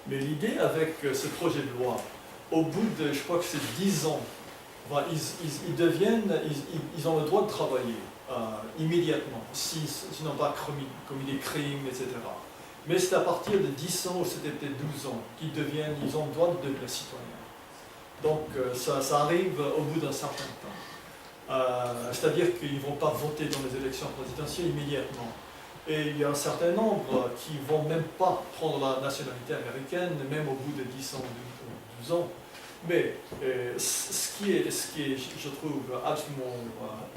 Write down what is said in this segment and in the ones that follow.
Mais l'idée avec ce projet de loi, au bout de, je crois que c'est 10 ans, ils ont le droit de travailler immédiatement, s'ils n'ont pas commis des crimes, etc. Mais c'est à partir de 10 ans, ou c'était peut-être 12 ans, ils ont le droit de devenir citoyens. Donc ça arrive au bout d'un certain temps. C'est-à-dire qu'ils ne vont pas voter dans les élections présidentielles immédiatement. Et il y a un certain nombre qui ne vont même pas prendre la nationalité américaine, même au bout de 10 ans ou 12 ans. Mais ce qui est, je trouve, absolument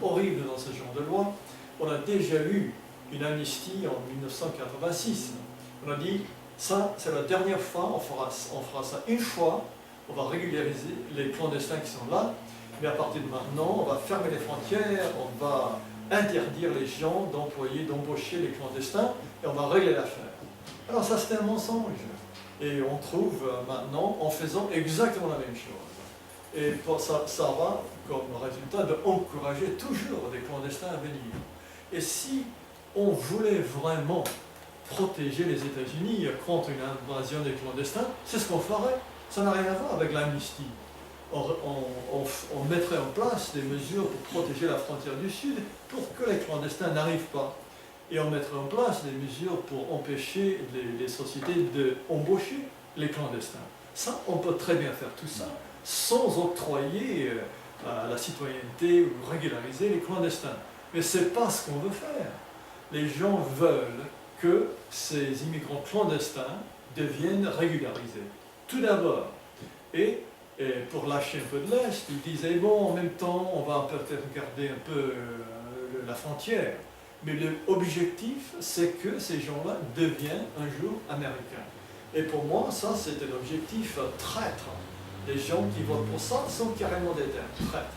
horrible dans ce genre de loi, on a déjà eu une amnistie en 1986. On a dit, ça c'est la dernière fois, on fera ça une fois, on va régulariser les clandestins qui sont là, mais à partir de maintenant, on va fermer les frontières, on va interdire les gens d'embaucher les clandestins, et on va régler l'affaire. Alors ça c'est un mensonge. Et on trouve maintenant en faisant exactement la même chose. Et ça va comme résultat d'encourager toujours des clandestins à venir. Et si on voulait vraiment protéger les États-Unis contre une invasion des clandestins, c'est ce qu'on ferait. Ça n'a rien à voir avec l'amnistie. On mettrait en place des mesures pour protéger la frontière du Sud pour que les clandestins n'arrivent pas. Et on mettrait en place des mesures pour empêcher les sociétés d'embaucher les clandestins. Ça, on peut très bien faire tout ça sans octroyer la citoyenneté ou régulariser les clandestins. Mais ce n'est pas ce qu'on veut faire. Les gens veulent que ces immigrants clandestins deviennent régularisés. Tout d'abord. Et pour lâcher un peu de l'Est, ils disaient, bon, en même temps, on va peut-être garder un peu la frontière. Mais l'objectif, c'est que ces gens-là deviennent un jour américains. Et pour moi, ça, c'était l'objectif traître. Les gens qui votent pour ça sont carrément des traîtres.